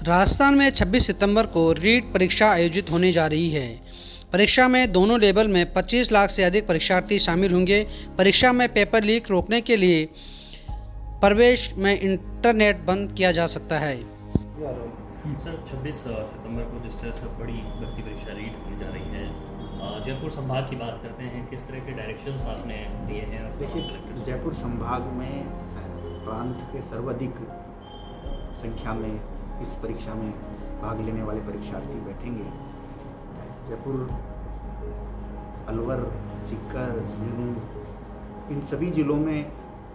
राजस्थान में 26 सितंबर को रीट परीक्षा आयोजित होने जा रही है। परीक्षा में दोनों लेवल में 25 लाख से अधिक परीक्षार्थी शामिल होंगे। परीक्षा में पेपर लीक रोकने के लिए प्रवेश में इंटरनेट बंद किया जा सकता है। सर 26 सितंबर को जिस तरह से बड़ी भर्ती परीक्षा रीट होने जा रही है, जयपुर संभाग की बात करते हैं, किस तरह के डायरेक्शंस आपने दिए हैं? देखिए, जयपुर संभाग में प्रांत के सर्वाधिक संख्या में इस परीक्षा में भाग लेने वाले परीक्षार्थी बैठेंगे। जयपुर, अलवर, सीकर, झुंझुनू, इन सभी जिलों में,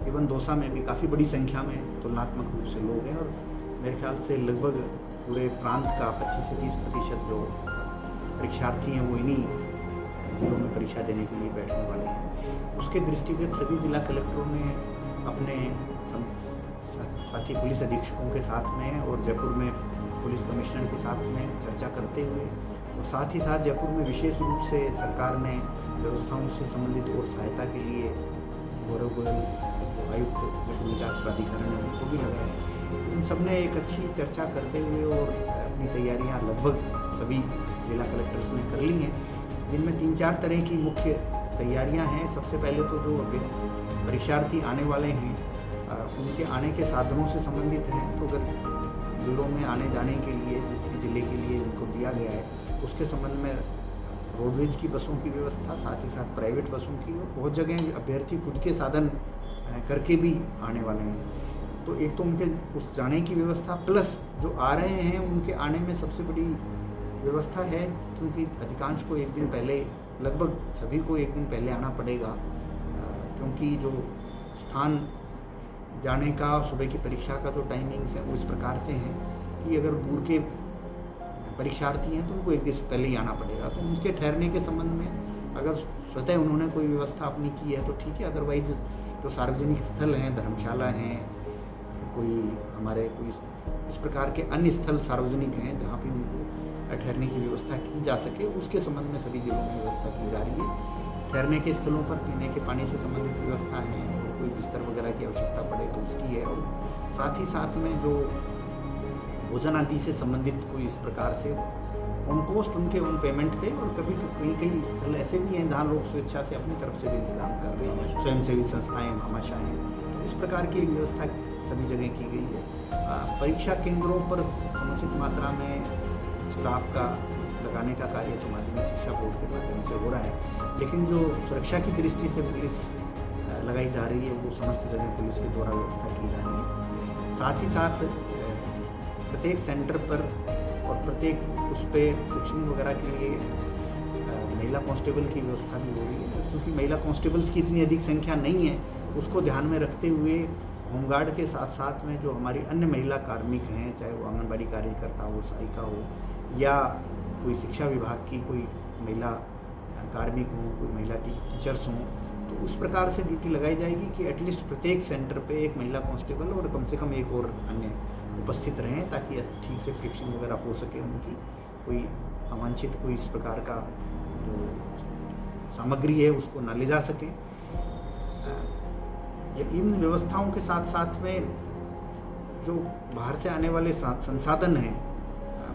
इवन दौसा में भी काफ़ी बड़ी संख्या में तुलनात्मक रूप से लोग हैं और मेरे ख्याल से लगभग पूरे प्रांत का 25 से 30% जो परीक्षार्थी हैं वो इन्हीं जिलों में परीक्षा देने के लिए बैठने वाले हैं। उसके दृष्टिगत सभी जिला कलेक्टरों ने अपने साथी पुलिस अधीक्षकों के साथ में और जयपुर में पुलिस कमिश्नर के साथ में चर्चा करते हुए और साथ ही साथ जयपुर में विशेष रूप से सरकार ने व्यवस्थाओं से संबंधित और सहायता के लिए गौरव गोयल आयुक्त जयपुर विकास प्राधिकरण ने उनको भी लगाया। उन सब ने एक अच्छी चर्चा करते हुए और अपनी तैयारियां लगभग सभी जिला कलेक्टर्स ने कर ली हैं, जिनमें 3-4 तरह की मुख्य तैयारियां हैं। सबसे पहले तो जो परीक्षार्थी आने वाले हैं उनके आने के साधनों से संबंधित हैं, तो अगर जिलों में आने जाने के लिए जिस भी जिले के लिए उनको दिया गया है उसके संबंध में रोडवेज की बसों की व्यवस्था, साथ ही साथ प्राइवेट बसों की, और बहुत जगह अभ्यर्थी खुद के साधन करके भी आने वाले हैं। तो एक तो उनके उस जाने की व्यवस्था प्लस जो आ रहे हैं उनके आने में सबसे बड़ी व्यवस्था है, क्योंकि अधिकांश को एक दिन पहले, लगभग सभी को एक दिन पहले आना पड़ेगा, क्योंकि जो स्थान जाने का, सुबह की परीक्षा का जो टाइमिंग्स है वो इस प्रकार से हैं कि अगर दूर के परीक्षार्थी हैं तो उनको एक दिन पहले ही आना पड़ेगा। तो उनके ठहरने के संबंध में अगर स्वतः उन्होंने कोई व्यवस्था अपनी की है तो ठीक है, अदरवाइज जो सार्वजनिक स्थल हैं, धर्मशाला हैं, कोई हमारे कोई इस प्रकार के अन्य स्थल सार्वजनिक हैं जहाँ पर उनको ठहरने की व्यवस्था की जा सके, उसके संबंध में सभी जिलों में व्यवस्था की जा रही है। ठहरने के स्थलों पर पीने के पानी से संबंधित व्यवस्था है, कोई बिस्तर वगैरह की आवश्यकता पड़े तो उसकी है, और साथ ही साथ में जो भोजन आदि से संबंधित कोई इस प्रकार से ऑन कॉस्ट उनके ऑन पेमेंट पे, और कभी कई स्थल ऐसे भी हैं जहाँ लोग स्वेच्छा से अपनी तरफ से भी इंतजाम कर रहे हैं, स्वयंसेवी संस्थाएँ, भामाशाएँ, तो इस प्रकार की व्यवस्था सभी जगह की गई है। परीक्षा केंद्रों पर समुचित मात्रा में स्टाफ का लगाने का कार्य तो माध्यमिक शिक्षा बोर्ड के माध्यम से हो रहा है, लेकिन जो सुरक्षा की दृष्टि से पुलिस लगाई जा रही है वो समस्त जगह पुलिस के द्वारा व्यवस्था की जा रही है। साथ ही साथ प्रत्येक सेंटर पर और प्रत्येक उस पर शिक्षण वगैरह के लिए महिला कांस्टेबल की व्यवस्था भी हो रही है, क्योंकि महिला कांस्टेबल्स की इतनी अधिक संख्या नहीं है, उसको ध्यान में रखते हुए होमगार्ड के साथ साथ में जो हमारी अन्य महिला कार्मिक हैं, चाहे वो आंगनबाड़ी कार्यकर्ता हो, सहायिका हो, या कोई शिक्षा विभाग की कोई महिला कार्मिक हो, कोई महिला टीचर्स हों, तो उस प्रकार से ड्यूटी लगाई जाएगी कि एटलीस्ट प्रत्येक सेंटर पे एक महिला कांस्टेबल और कम से कम एक और अन्य उपस्थित रहें, ताकि ठीक से फ्रिक्शन वगैरह हो सके, उनकी कोई अवांछित कोई इस प्रकार का जो सामग्री है उसको न ले जा सके। इन व्यवस्थाओं के साथ साथ में जो बाहर से आने वाले संसाधन हैं,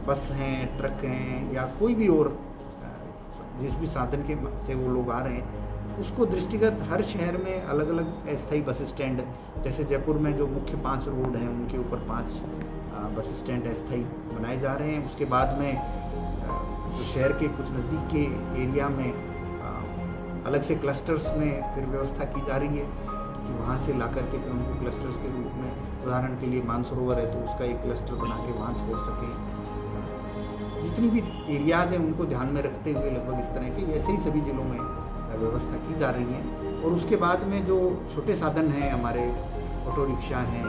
बस हैं, ट्रक हैं, या कोई भी और जिस भी साधन के से वो लोग आ रहे हैं, उसको दृष्टिगत हर शहर में अलग अलग अस्थायी बस स्टैंड, जैसे जयपुर में जो मुख्य 5 रोड हैं उनके ऊपर 5 बस स्टैंड अस्थायी बनाए जा रहे हैं। उसके बाद में जो शहर के कुछ नज़दीक के एरिया में अलग से क्लस्टर्स में फिर व्यवस्था की जा रही है कि वहाँ से ला करके फिर उनको क्लस्टर्स के रूप में, उदाहरण के लिए मानसरोवर है तो उसका एक क्लस्टर बना के वहाँ छोड़ सकें। जितनी भी एरियाज़ हैं उनको ध्यान में रखते हुए लगभग इस तरह के ऐसे ही सभी जिलों में व्यवस्था की जा रही है। और उसके बाद में जो छोटे साधन हैं, हमारे ऑटो रिक्शा हैं,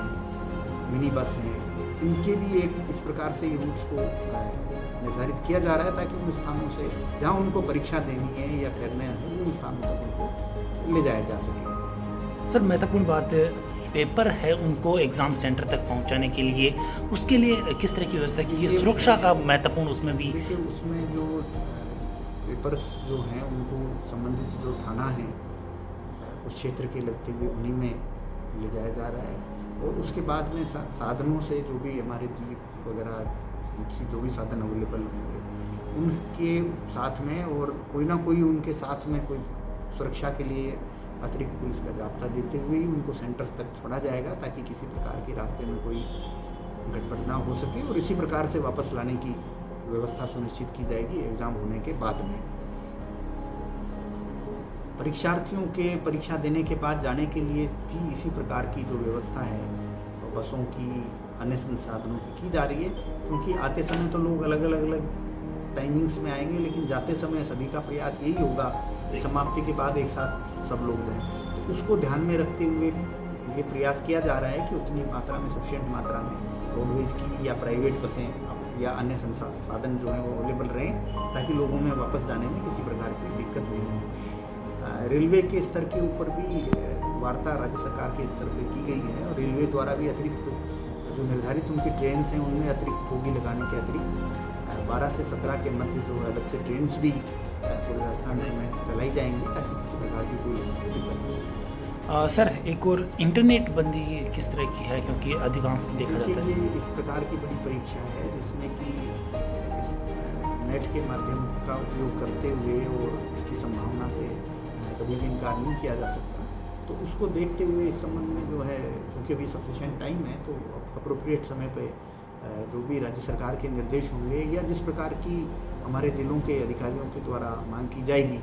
मिनी बस हैं, इनके भी एक इस प्रकार से रूट्स को निर्धारित किया जा रहा है ताकि उन स्थानों से जहाँ उनको परीक्षा देनी है या ठहरना है उन स्थानों तक उनको ले जाया जा सके। सर, महत्वपूर्ण बात पेपर है उनको एग्ज़ाम सेंटर तक पहुंचाने के लिए, उसके लिए किस तरह की व्यवस्था की? ये सुरक्षा का महत्वपूर्ण उसमें भी, देखिए उसमें जो पेपर्स जो हैं उनको संबंधित जो थाना है उस क्षेत्र के लगते हुए उन्हीं में ले जाया जा रहा है। और उसके बाद में साधनों से जो भी हमारे जीप वगैरह जो भी साधन अवेलेबल होंगे उनके साथ में, और कोई ना कोई उनके साथ में कोई सुरक्षा के लिए अतिरिक्त पुलिस का जाब्ता देते हुए ही उनको सेंटर्स तक छोड़ा जाएगा, ताकि किसी प्रकार के रास्ते में कोई गड़बड़ ना हो सके, और इसी प्रकार से वापस लाने की व्यवस्था सुनिश्चित की जाएगी एग्ज़ाम होने के बाद में। परीक्षार्थियों के परीक्षा देने के बाद जाने के लिए भी इसी प्रकार की जो व्यवस्था है बसों की, अन्य संसाधनों की जा रही है, क्योंकि आते समय तो लोग अलग अलग टाइमिंग्स में आएंगे, लेकिन जाते समय सभी का प्रयास यही होगा कि समाप्ति के बाद एक साथ सब लोग जाएं। तो उसको ध्यान में रखते हुए ये प्रयास किया जा रहा है कि उतनी मात्रा में, सफिशिएंट मात्रा में रोडवेज की या प्राइवेट बसें या अन्य संसाधन जो है वो अवेलेबल रहें, ताकि लोगों में वापस जाने में किसी प्रकार की दिक्कत नहीं हो। रेलवे के स्तर के ऊपर भी वार्ता राज्य सरकार के स्तर पर की गई है, और रेलवे द्वारा भी अतिरिक्त जो निर्धारित उनकी ट्रेन हैं उनमें अतिरिक्त बोगी लगाने के अतिरिक्त 12 से 17 के मध्य जो अलग से ट्रेन्स भी पूरे राजस्थान में चलाई जाएंगी, ताकि किसी प्रकार की कोई दिक्कत नहीं। सर, एक और इंटरनेट बंदी किस तरह की है, क्योंकि अधिकांश देखा जाता है ये इस प्रकार की बड़ी परीक्षा है जिसमें कि नेट के माध्यम का उपयोग करते हुए और इसकी संभावना से कभी भी इनकार नहीं किया जा सकता। तो उसको देखते हुए इस संबंध में जो है, क्योंकि अभी सफिशिएंट टाइम है, तो अप्रोप्रिएट समय पे जो भी राज्य सरकार के निर्देश होंगे या जिस प्रकार की हमारे ज़िलों के अधिकारियों के द्वारा मांग की जाएगी,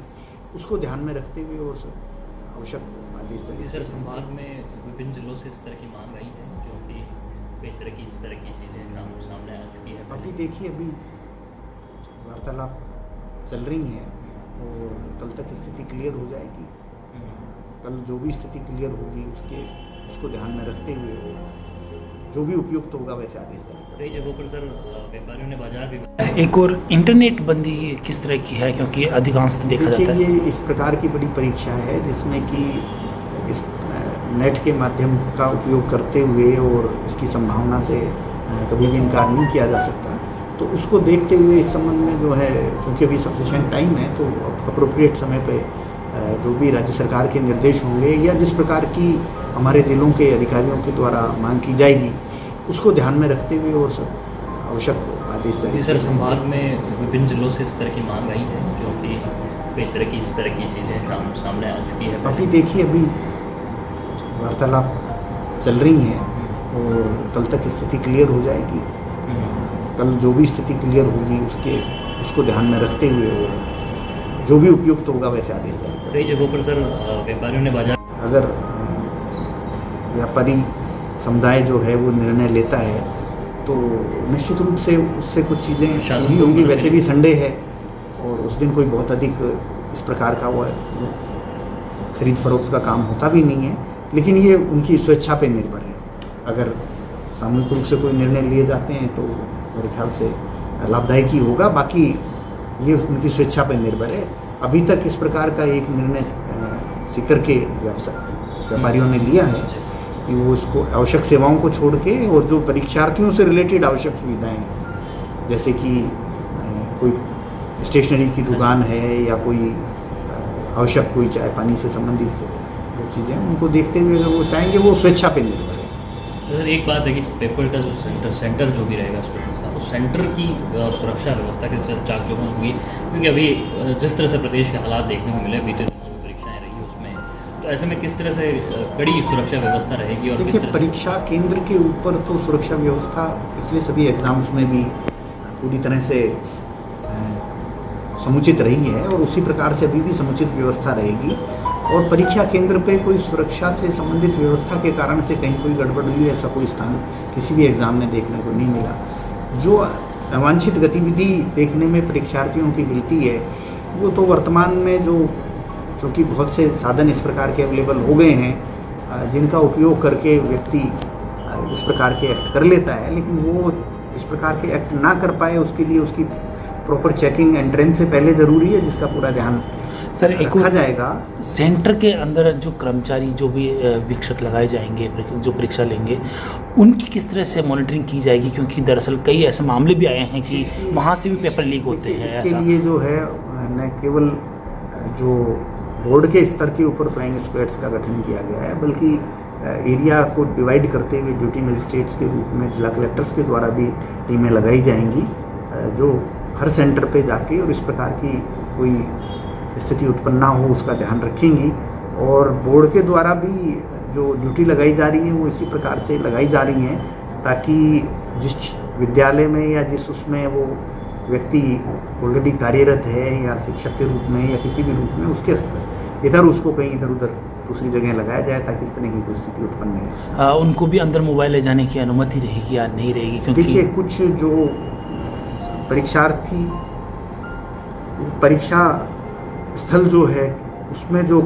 उसको ध्यान में रखते हुए और आवश्यक आदेश जारी। सर, संभाग में विभिन्न जिलों से इस तरह की मांग आई है, क्योंकि कई तरह की इस तरह की चीज़ें सामने आ चुकी है। अभी देखिए, अभी वार्तालाप चल रही हैं और कल तक स्थिति क्लियर हो जाएगी। कल जो भी स्थिति क्लियर होगी उसको ध्यान में रखते हुए जो भी उपयुक्त होगा वैसे आदेश जारी। कई जगहों पर सर व्यापारियों ने बाजार भी। एक और इंटरनेट बंदी किस तरह की है, क्योंकि अधिकांश देखा जाता है ये इस प्रकार की बड़ी परीक्षा है जिसमें कि इस नेट के माध्यम का उपयोग करते हुए और इसकी संभावना से कभी भी इनकार नहीं किया जा सकता। तो उसको देखते हुए इस संबंध में जो है, क्योंकि अभी सफिशिएंट टाइम है, तो अप्रोप्रिएट समय पे जो भी राज्य सरकार के निर्देश होंगे या जिस प्रकार की हमारे ज़िलों के अधिकारियों के द्वारा मांग की जाएगी, उसको ध्यान में रखते हुए और आवश्यक आदेश जारी। सर, संभाग में विभिन्न जिलों से इस तरह की मांग आई है, क्योंकि कई तरह की इस तरह की चीज़ें सामने आ चुकी है। अभी देखिए, अभी वार्तालाप चल रही हैं और कल तक स्थिति क्लियर हो जाएगी। कल जो भी स्थिति क्लियर होगी उसको ध्यान में रखते हुए और जो भी उपयुक्त होगा वैसे आदेश जारी। कई जगहों पर सर व्यापारियों ने बाजार। अगर व्यापारी समुदाय जो है वो निर्णय लेता है तो निश्चित रूप से उससे कुछ चीज़ें नहीं होंगी। वैसे भी संडे है और उस दिन कोई बहुत अधिक इस प्रकार का वो खरीद फरोख्त का काम होता भी नहीं है, लेकिन ये उनकी स्वेच्छा पे निर्भर है। अगर सामूहिक रूप से कोई निर्णय लिए जाते हैं तो मेरे ख्याल से लाभदायक ही होगा, बाकी ये उनकी स्वेच्छा पर निर्भर है। अभी तक इस प्रकार का एक निर्णय सीकर के व्यापारियों ने लिया है कि वो इसको आवश्यक सेवाओं को छोड़ के और जो परीक्षार्थियों से रिलेटेड आवश्यक सुविधाएं हैं, जैसे कि कोई स्टेशनरी की दुकान है या कोई आवश्यक कोई चाय पानी से संबंधित जो चीज़ें, उनको देखते हुए अगर वो चाहेंगे, वो स्वेच्छा पे निर्भर है। सर, एक बात है कि पेपर का जो सेंटर जो भी रहेगा स्टूडेंट्स का, उस सेंटर की सुरक्षा व्यवस्था के साथ चाक-चौबंद होगी, क्योंकि अभी जिस तरह से प्रदेश के हालात देखने को मिले, बीते दिनों में परीक्षाएं रही उसमें, तो ऐसे में किस तरह से कड़ी सुरक्षा व्यवस्था रहेगी? और देखिए, परीक्षा केंद्र के ऊपर तो सुरक्षा व्यवस्था पिछले सभी एग्ज़ाम्स में भी पूरी तरह से समुचित रही है और उसी प्रकार से अभी भी समुचित व्यवस्था रहेगी। और परीक्षा केंद्र पे कोई सुरक्षा से संबंधित व्यवस्था के कारण से कहीं कोई गड़बड़ हुई, ऐसा कोई स्थान किसी भी एग्ज़ाम में देखने को नहीं मिला। जो अवांछित गतिविधि देखने में परीक्षार्थियों की मिलती है, वो तो वर्तमान में चूँकि बहुत से साधन इस प्रकार के अवेलेबल हो गए हैं जिनका उपयोग करके व्यक्ति इस प्रकार के एक्ट कर लेता है, लेकिन वो इस प्रकार के एक्ट ना कर पाए, उसके लिए उसकी प्रॉपर चेकिंग एंट्रेंस से पहले ज़रूरी है, जिसका पूरा ध्यान सर एक रखा जाएगा। सेंटर के अंदर जो कर्मचारी, जो भी वीक्षक लगाए जाएंगे, जो परीक्षा लेंगे, उनकी किस तरह से मॉनिटरिंग की जाएगी? क्योंकि दरअसल कई ऐसे मामले भी आए हैं कि वहाँ से भी पेपर लीक होते हैं। इसके लिए जो है न केवल जो बोर्ड के स्तर के ऊपर फ्लाइंग स्क्वाड्स का गठन किया गया है, बल्कि एरिया को डिवाइड करते हुए ड्यूटी मजिस्ट्रेट्स के रूप में जिला कलेक्टर्स के द्वारा भी टीमें लगाई जाएंगी, जो हर सेंटर पे जाके और इस प्रकार की कोई स्थिति उत्पन्न ना हो उसका ध्यान रखेंगी। और बोर्ड के द्वारा भी जो ड्यूटी लगाई जा रही है वो इसी प्रकार से लगाई जा रही हैं ताकि जिस विद्यालय में या जिस उसमें वो व्यक्ति ऑलरेडी कार्यरत है या शिक्षक के रूप में या किसी भी रूप में उसके स्तर इधर उसको कहीं इधर उधर दूसरी जगह लगाया जाए ताकि इस तरह की कोई स्थिति उत्पन्न नहीं हो। उनको भी अंदर मोबाइल ले जाने की अनुमति रहेगी या नहीं रहेगी? क्योंकि देखिए, कुछ जो परीक्षार्थी परीक्षा स्थल जो है उसमें जो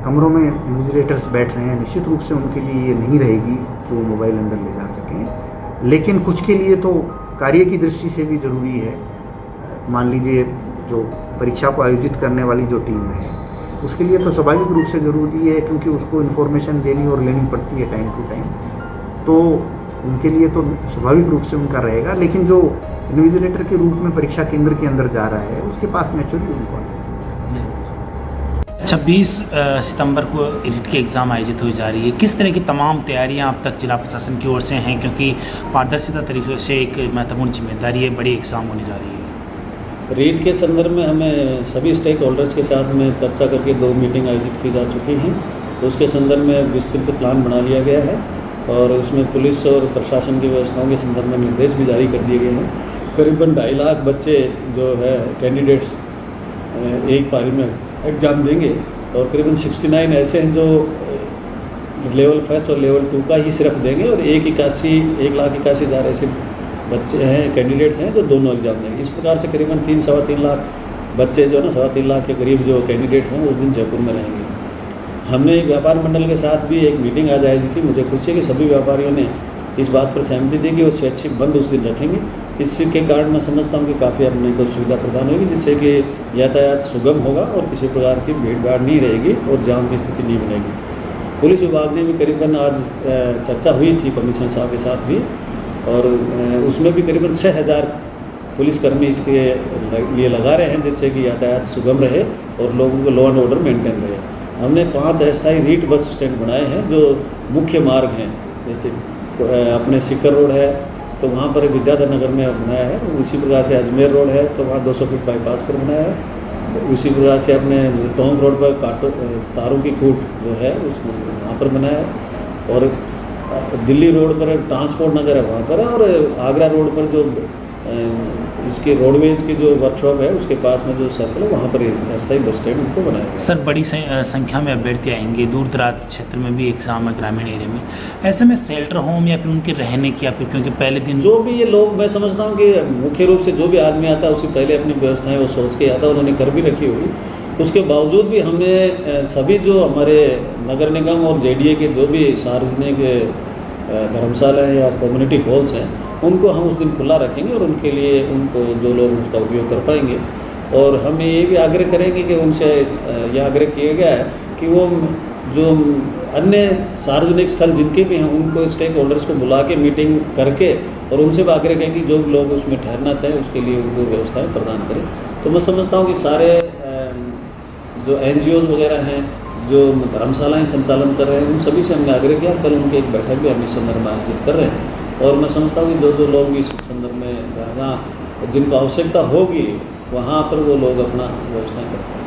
कमरों में इन्विजिलेटर्स बैठ रहे हैं, निश्चित रूप से उनके लिए ये नहीं रहेगी कि वो मोबाइल अंदर ले जा सकें, लेकिन कुछ के लिए तो कार्य की दृष्टि से भी ज़रूरी है। मान लीजिए जो परीक्षा को आयोजित करने वाली जो टीम है उसके लिए तो स्वाभाविक रूप से ज़रूरी है, क्योंकि उसको इन्फॉर्मेशन देनी और लेनी पड़ती है टाइम टू टाइम, तो उनके लिए तो स्वाभाविक रूप से उनका रहेगा। लेकिन जो इन्विजिलेटर के रूप में परीक्षा केंद्र के अंदर जा रहा है उसके पास नेचुरली उनको 26 सितंबर को रीट की एग्ज़ाम आयोजित हो जा रही है। किस तरह की तमाम तैयारियां अब तक जिला प्रशासन की ओर से हैं, क्योंकि पारदर्शिता तरीके से एक महत्वपूर्ण जिम्मेदारी है, बड़ी एग्ज़ाम होने जा रही है। रीट के संदर्भ में हमें सभी स्टेक होल्डर्स के साथ में चर्चा करके 2 मीटिंग आयोजित की जा चुकी हैं, तो उसके संदर्भ में विस्तृत प्लान बना लिया गया है और उसमें पुलिस और प्रशासन की व्यवस्थाओं के संदर्भ में निर्देश भी जारी कर दिए गए हैं। करीबन 2.5 लाख बच्चे जो है कैंडिडेट्स एक पारी में एग्ज़ाम देंगे और करीबन 69 ऐसे हैं जो लेवल फर्स्ट और लेवल 2 का ही सिर्फ देंगे और 1,81,000 ऐसे बच्चे हैं, कैंडिडेट्स हैं जो दोनों एग्ज़ाम देंगे। इस प्रकार से करीबन 3-3.25 लाख बच्चे जो है ना 3.25 लाख के करीब जो कैंडिडेट्स हैं उस दिन जयपुर में रहेंगे। हमने व्यापार मंडल के साथ भी एक मीटिंग आज आयोजित की। मुझे खुशी है कि सभी व्यापारियों ने इस बात पर सहमति दी कि वो स्वैच्छिक बंद उस दिन रखेंगे। इसके कारण मैं समझता हूँ कि काफ़ी अपने को सुविधा प्रदान होगी, जिससे कि यातायात सुगम होगा और किसी प्रकार की भीड़ भाड़ नहीं रहेगी और जाम की स्थिति नहीं बनेगी। पुलिस विभाग ने भी करीबन आज चर्चा हुई थी कमिश्नर साहब के साथ भी, और उसमें भी करीबन 6,000 पुलिसकर्मी इसके लिए लगा रहे हैं, जिससे कि यातायात सुगम रहे और लोगों को लॉ एंड ऑर्डर मेंटेन रहे। हमने 5 अस्थायी रीट बस स्टैंड बनाए हैं जो मुख्य मार्ग हैं, जैसे अपने सिक्कर रोड है तो वहाँ पर विद्याधर नगर में बनाया है, उसी प्रकार से अजमेर रोड है तो वहाँ 200 फीट बाईपास पर बनाया है, उसी प्रकार से अपने टोंक रोड पर तारों की खूट जो है उस वहाँ पर बनाया है, और दिल्ली रोड पर ट्रांसपोर्ट नगर है वहाँ पर है, और आगरा रोड पर जो इसके रोडवेज की जो वर्कशॉप है उसके पास में जो सर्कल है वहाँ पर अस्थायी बस स्टैंड उनको बनाया गया। सर, बड़ी संख्या में अभ्यर्थी आएंगे, दूर दराज क्षेत्र में भी एग्जाम है, ग्रामीण एरिया में, ऐसे में शेल्टर होम या फिर उनके रहने की, या फिर क्योंकि पहले दिन जो भी ये लोग, मैं समझता हूँ कि मुख्य रूप से जो भी आदमी आता है उससे पहले अपनी व्यवस्थाएं वो सोच के आता है, उन्होंने कर भी रखी होगी। उसके बावजूद भी हमने सभी जो हमारे नगर निगम और JDA के जो भी सार्वजनिक धर्मशाला या कम्युनिटी हॉल्स हैं उनको हम उस दिन खुला रखेंगे और उनके लिए उनको जो लोग उसका उपयोग कर पाएंगे। और हम ये भी आग्रह करेंगे कि उनसे यह आग्रह किया गया है कि वो जो अन्य सार्वजनिक स्थल जिनके भी हैं उनको स्टेक होल्डर्स को बुला के मीटिंग करके और उनसे भी आग्रह करें कि जो लोग उसमें ठहरना चाहें उसके लिए उनको व्यवस्थाएं प्रदान करें। तो मैं समझता हूँ कि सारे जो NGOs वगैरह हैं जो धर्मशालाएँ संचालन कर रहे हैं उन सभी से हमने आग्रह किया। कल उनकी एक बैठक भी हम इस संदर्भ में आयोजित कर रहे हैं और मैं समझता हूँ कि जो लोग इस संदर्भ में रहना जिनको आवश्यकता होगी वहाँ पर वो लोग अपना व्यवस्था करते हैं।